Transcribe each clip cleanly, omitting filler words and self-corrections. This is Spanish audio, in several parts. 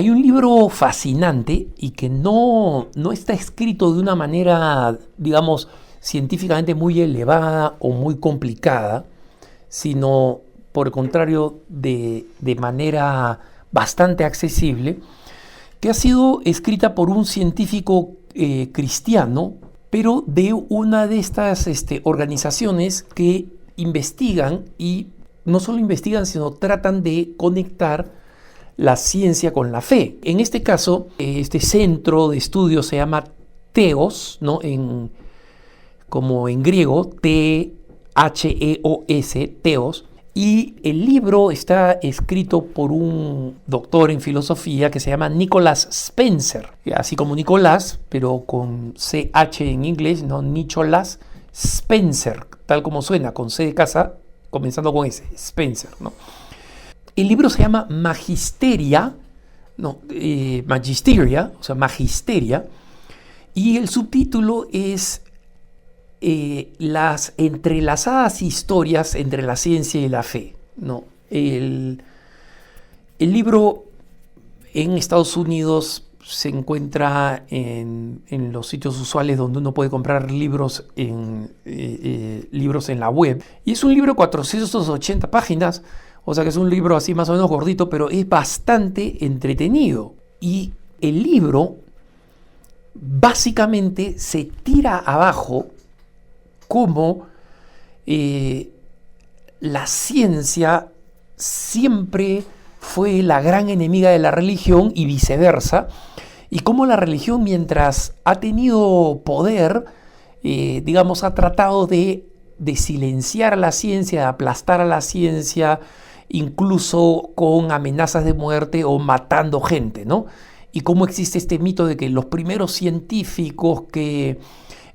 Hay un libro fascinante y que no está escrito de una manera, digamos, científicamente muy elevada o muy complicada, sino por el contrario de manera bastante accesible, que ha sido escrita por un científico cristiano, pero de una de estas organizaciones que investigan y no solo investigan, sino tratan de conectar la ciencia con la fe. En este caso, este centro de estudio se llama Theos, ¿no? Como en griego, T-H-E-O-S, Theos. Y el libro está escrito por un doctor en filosofía que se llama Nicholas Spencer, así como Nicolás, pero con CH en inglés, no Nicholas Spencer, tal como suena, con C de casa, comenzando con S, Spencer, ¿no? El libro se llama Magisteria, o sea, Magisteria, y el subtítulo es las entrelazadas historias entre la ciencia y la fe, ¿no? El libro en Estados Unidos se encuentra en los sitios usuales donde uno puede comprar libros libros en la web, y es un libro de 480 páginas, o sea que es un libro así más o menos gordito, pero es bastante entretenido. Y el libro básicamente se tira abajo cómo la ciencia siempre fue la gran enemiga de la religión y viceversa, y cómo la religión, mientras ha tenido poder, digamos, ha tratado de silenciar a la ciencia, de aplastar a la ciencia, incluso con amenazas de muerte o matando gente, ¿no? Y cómo existe este mito de que los primeros científicos que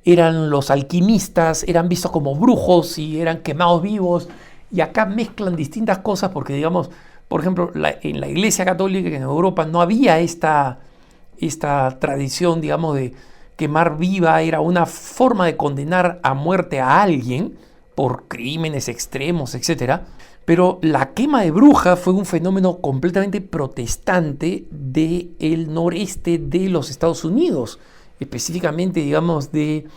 eran los alquimistas, eran vistos como brujos y eran quemados vivos, y acá mezclan distintas cosas porque, digamos, por ejemplo, en la Iglesia Católica en Europa no había esta tradición, digamos, de quemar viva, era una forma de condenar a muerte a alguien por crímenes extremos, etc. Pero la quema de brujas fue un fenómeno completamente protestante del noreste de los Estados Unidos, específicamente, digamos, de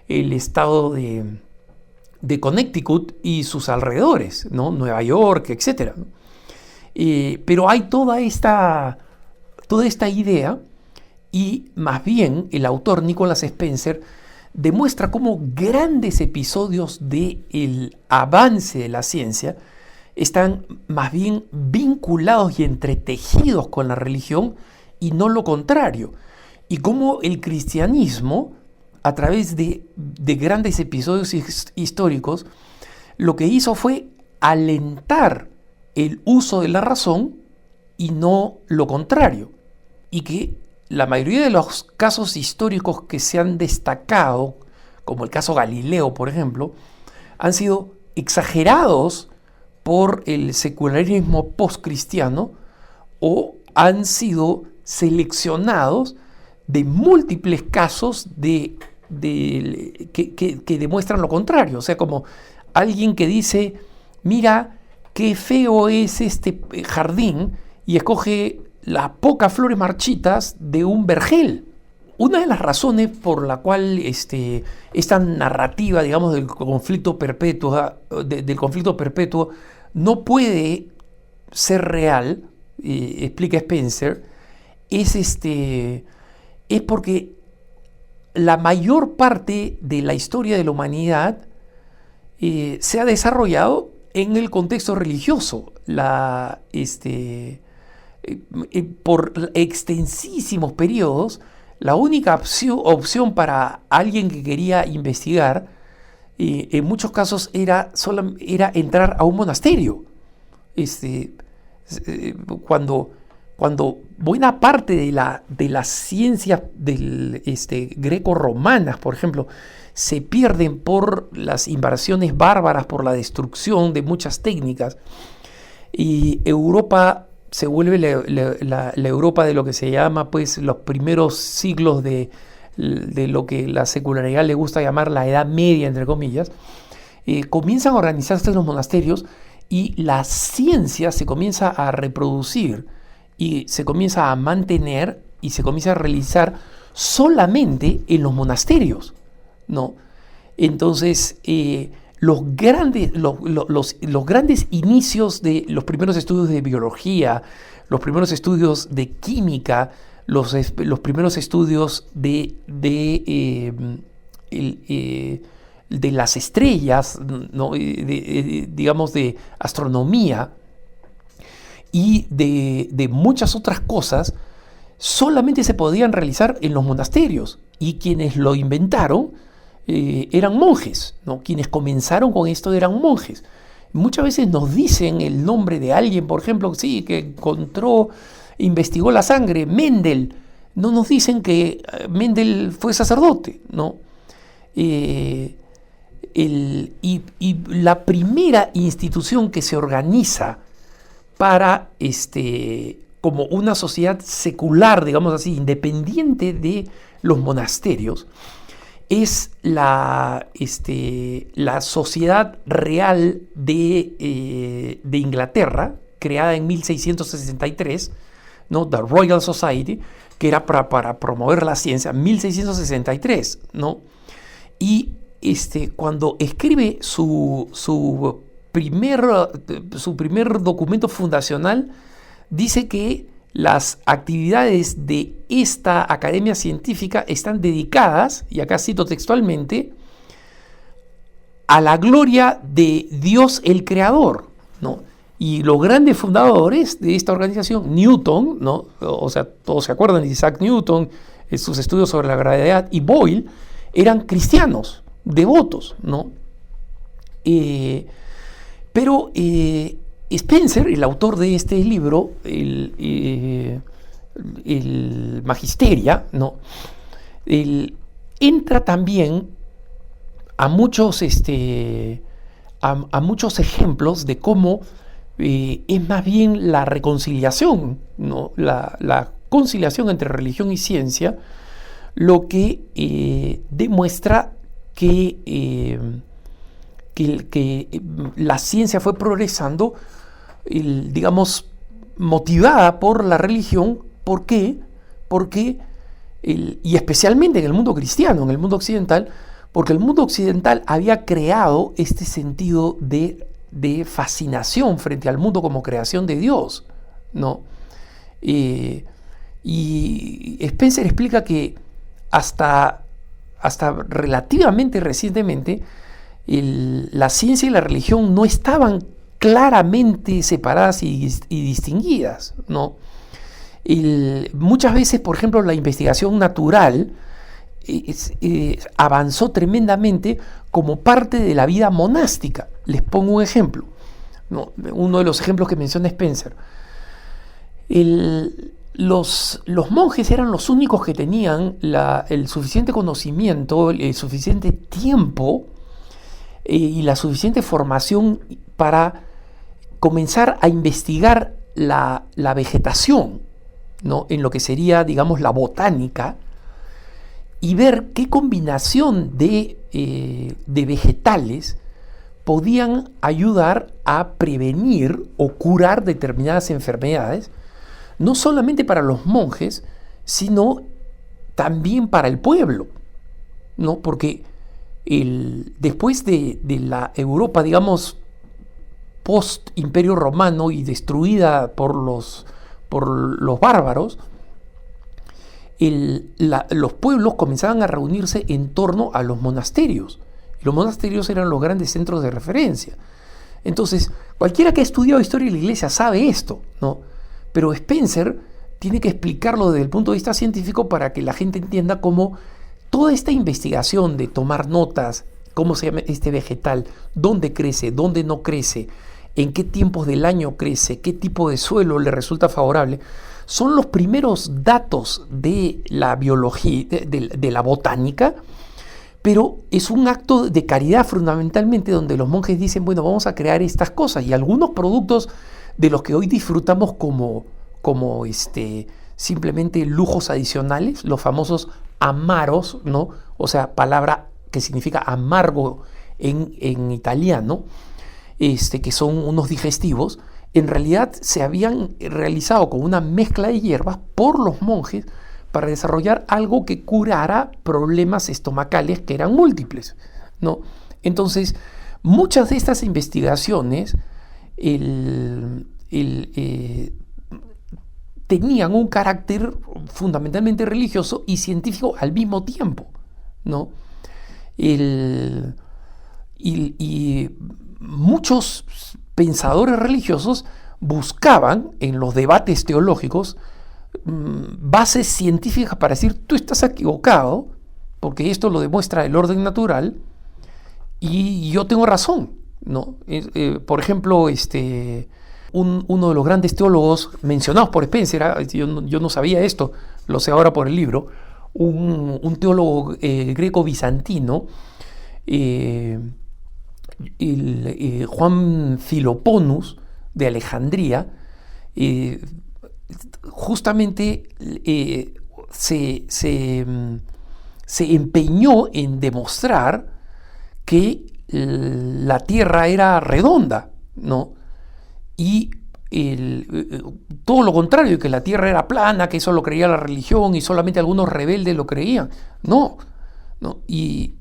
el estado de Connecticut y sus alrededores, ¿no? Nueva York, etc. Pero hay toda esta idea, y más bien el autor Nicholas Spencer demuestra cómo grandes episodios del avance de la ciencia están más bien vinculados y entretejidos con la religión y no lo contrario. Y cómo el cristianismo, a través de grandes episodios históricos, lo que hizo fue alentar el uso de la razón y no lo contrario. Y que la mayoría de los casos históricos que se han destacado, como el caso Galileo, por ejemplo, han sido exagerados por el secularismo postcristiano o han sido seleccionados de múltiples casos que demuestran lo contrario. O sea, como alguien que dice, mira qué feo es este jardín, y escoge las pocas flores marchitas de un vergel. Una de las razones por la cual esta narrativa, digamos, del conflicto perpetuo no puede ser real, explica Spencer, es porque la mayor parte de la historia de la humanidad se ha desarrollado en el contexto religioso. Por extensísimos periodos, la única opción para alguien que quería investigar, en muchos casos, era entrar a un monasterio. Cuando buena parte de las ciencias greco-romanas, por ejemplo, se pierden por las invasiones bárbaras, por la destrucción de muchas técnicas, y Europa se vuelve la Europa de lo que se llama, pues, los primeros siglos de lo que la secularidad le gusta llamar la Edad Media, entre comillas. Comienzan a organizarse en los monasterios y la ciencia se comienza a reproducir y se comienza a mantener y se comienza a realizar solamente en los monasterios, ¿no? Entonces, los grandes inicios de los primeros estudios de biología, los primeros estudios de química, los primeros estudios de las estrellas, ¿no? Digamos, de astronomía y de muchas otras cosas, solamente se podían realizar en los monasterios. Y quienes lo inventaron eran monjes, ¿no? Quienes comenzaron con esto eran monjes. Muchas veces nos dicen el nombre de alguien, por ejemplo, sí, que investigó la sangre, Mendel. No nos dicen que Mendel fue sacerdote, ¿no? Y la primera institución que se organiza para como una sociedad secular, digamos así, independiente de los monasterios, es la Sociedad Real de Inglaterra, creada en 1663, ¿no? The Royal Society, que era para promover la ciencia, 1663, ¿no? Y cuando escribe su primer documento fundacional, dice que las actividades de esta academia científica están dedicadas, y acá cito textualmente, a la gloria de Dios el Creador, ¿no? Y los grandes fundadores de esta organización, Newton, ¿no? O sea, todos se acuerdan de Isaac Newton, sus estudios sobre la gravedad, y Boyle, eran cristianos, devotos, ¿no? Pero Spencer, el autor de este libro, el Magisteria, ¿no? Entra también a muchos ejemplos de cómo es más bien la reconciliación, ¿no? La conciliación entre religión y ciencia, lo que demuestra que la ciencia fue progresando, digamos, motivada por la religión. ¿Por qué? Porque, y especialmente en el mundo cristiano, en el mundo occidental, porque el mundo occidental había creado este sentido de fascinación frente al mundo como creación de Dios, ¿no? Y Spencer explica que hasta relativamente recientemente la ciencia y la religión no estaban claramente separadas y distinguidas, ¿no? Muchas veces, por ejemplo, la investigación natural avanzó tremendamente como parte de la vida monástica. Les pongo un ejemplo, ¿no? Uno de los ejemplos que menciona Spencer. Los monjes eran los únicos que tenían el suficiente conocimiento, el suficiente tiempo y la suficiente formación para comenzar a investigar la vegetación, ¿no? En lo que sería, digamos, la botánica, y ver qué combinación de vegetales podían ayudar a prevenir o curar determinadas enfermedades, no solamente para los monjes, sino también para el pueblo, ¿no? Porque después de la Europa, digamos, post-Imperio Romano y destruida por los bárbaros, los pueblos comenzaban a reunirse en torno a los monasterios. Y los monasterios eran los grandes centros de referencia. Entonces, cualquiera que ha estudiado historia de la Iglesia sabe esto, ¿no? Pero Spencer tiene que explicarlo desde el punto de vista científico para que la gente entienda cómo toda esta investigación de tomar notas, cómo se llama este vegetal, dónde crece, dónde no crece, en qué tiempos del año crece, qué tipo de suelo le resulta favorable, son los primeros datos de la biología, de la botánica, pero es un acto de caridad fundamentalmente, donde los monjes dicen, bueno, vamos a crear estas cosas, y algunos productos de los que hoy disfrutamos como simplemente lujos adicionales, los famosos amaros, ¿no? O sea, palabra que significa amargo en italiano, que son unos digestivos. en realidad se habían realizado con una mezcla de hierbas por los monjes para desarrollar algo que curara problemas estomacales que eran múltiples, ¿no? Entonces, muchas de estas investigaciones tenían un carácter fundamentalmente religioso y científico al mismo tiempo, ¿no? Y muchos pensadores religiosos buscaban en los debates teológicos bases científicas para decir, tú estás equivocado, porque esto lo demuestra el orden natural, y yo tengo razón, ¿no? Por ejemplo, uno de los grandes teólogos mencionados por Spencer, yo no sabía esto, lo sé ahora por el libro, un teólogo greco-bizantino, Juan Philoponus de Alejandría, justamente se empeñó en demostrar que la Tierra era redonda, ¿no? Y todo lo contrario, que la Tierra era plana, que eso lo creía la religión y solamente algunos rebeldes lo creían. No. Y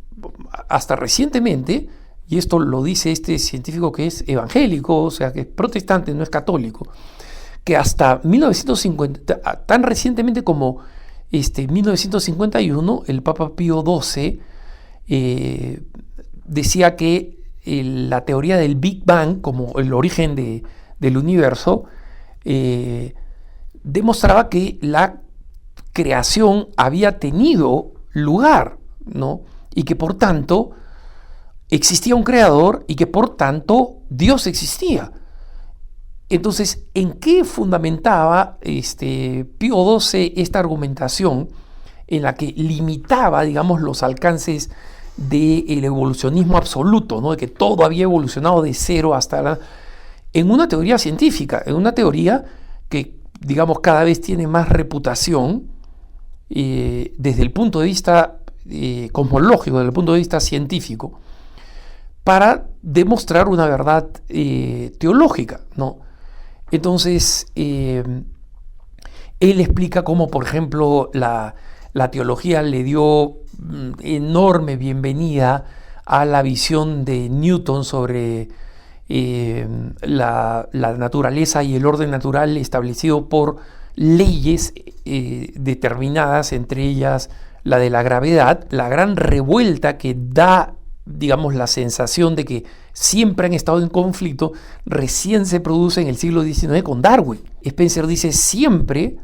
hasta recientemente, y esto lo dice este científico que es evangélico, o sea, que es protestante, no es católico, que hasta 1950, tan recientemente como 1951, el Papa Pío XII decía que la teoría del Big Bang, como el origen del universo, demostraba que la creación había tenido lugar, ¿no? Y que por tanto existía un creador y que por tanto Dios existía. Entonces, ¿en qué fundamentaba Pío XII esta argumentación en la que limitaba, digamos, los alcances del evolucionismo absoluto, ¿no? De que todo había evolucionado de cero hasta en una teoría científica, en una teoría que, digamos, cada vez tiene más reputación desde el punto de vista cosmológico, desde el punto de vista científico, para demostrar una verdad teológica, ¿no? Entonces, él explica cómo, por ejemplo, la teología le dio enorme bienvenida a la visión de Newton sobre la naturaleza y el orden natural establecido por leyes determinadas, entre ellas la de la gravedad, la gran revuelta que da, digamos, la sensación de que siempre han estado en conflicto, recién se produce en el siglo XIX con Darwin. Spencer dice siempre,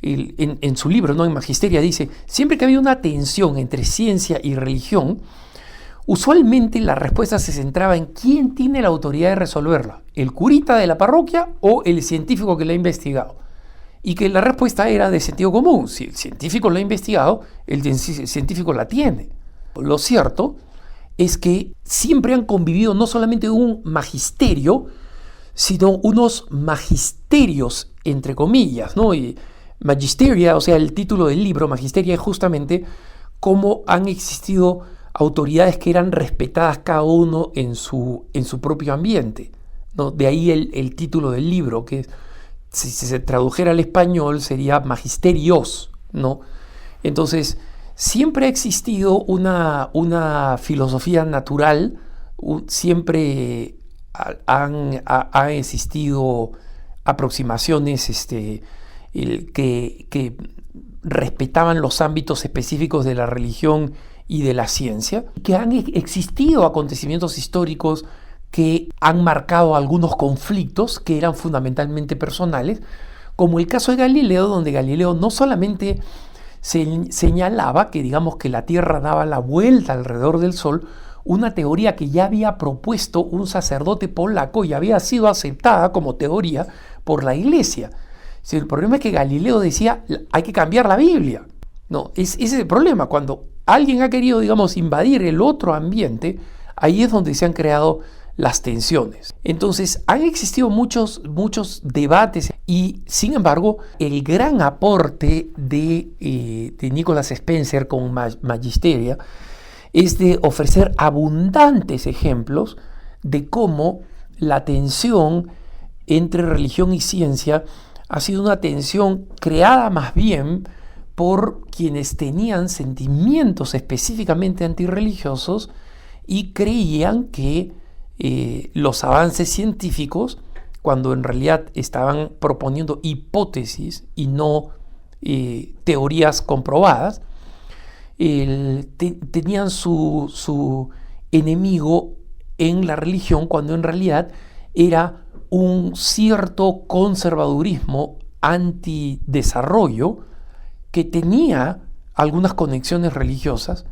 en su libro, ¿no? En Magisteria, dice, siempre que había una tensión entre ciencia y religión, usualmente la respuesta se centraba en quién tiene la autoridad de resolverla, el curita de la parroquia o el científico que la ha investigado. Y que la respuesta era de sentido común. Si el científico la ha investigado, el científico la tiene. Lo cierto es que siempre han convivido no solamente un magisterio, sino unos magisterios, entre comillas, ¿no? Y magisteria, o sea, el título del libro, Magisteria, es justamente cómo han existido autoridades que eran respetadas cada uno en su propio ambiente, ¿no? De ahí el título del libro, que si se tradujera al español sería Magisterios, ¿no? Entonces, siempre ha existido una filosofía natural, siempre han existido aproximaciones que respetaban los ámbitos específicos de la religión y de la ciencia, que han existido acontecimientos históricos que han marcado algunos conflictos que eran fundamentalmente personales, como el caso de Galileo, donde Galileo no solamente señalaba que, digamos, que la Tierra daba la vuelta alrededor del Sol, una teoría que ya había propuesto un sacerdote polaco y había sido aceptada como teoría por la Iglesia. El problema es que Galileo decía, hay que cambiar la Biblia. No, ese es el problema. Cuando alguien ha querido, digamos, invadir el otro ambiente, ahí es donde se han creado las tensiones. Entonces, han existido muchos debates y, sin embargo, el gran aporte de Nicholas Spencer con Magisteria es de ofrecer abundantes ejemplos de cómo la tensión entre religión y ciencia ha sido una tensión creada más bien por quienes tenían sentimientos específicamente antirreligiosos y creían que los avances científicos, cuando en realidad estaban proponiendo hipótesis y no teorías comprobadas, tenían su enemigo en la religión, cuando en realidad era un cierto conservadurismo antidesarrollo que tenía algunas conexiones religiosas,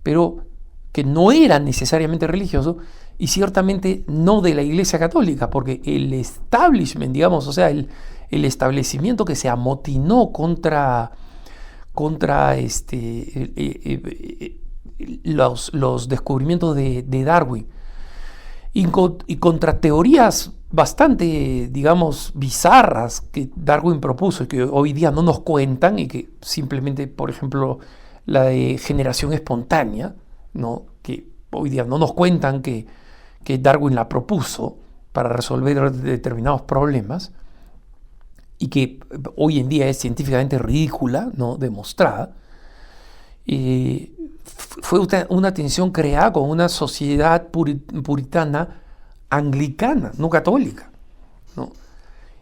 pero que no era necesariamente religioso y ciertamente no de la Iglesia Católica, porque el establishment, digamos, o sea, el establecimiento que se amotinó contra los descubrimientos de Darwin y contra teorías bastante, digamos, bizarras que Darwin propuso y que hoy día no nos cuentan, y que simplemente, por ejemplo, la de generación espontánea, ¿no? Que hoy día no nos cuentan que Darwin la propuso para resolver determinados problemas y que hoy en día es científicamente ridícula, ¿no? Demostrada. Fue una tensión creada con una sociedad puritana anglicana, no católica, ¿no?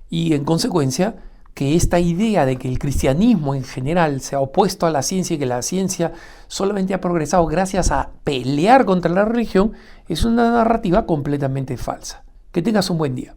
Y en consecuencia, que esta idea de que el cristianismo en general se ha opuesto a la ciencia y que la ciencia solamente ha progresado gracias a pelear contra la religión, es una narrativa completamente falsa. Que tengas un buen día.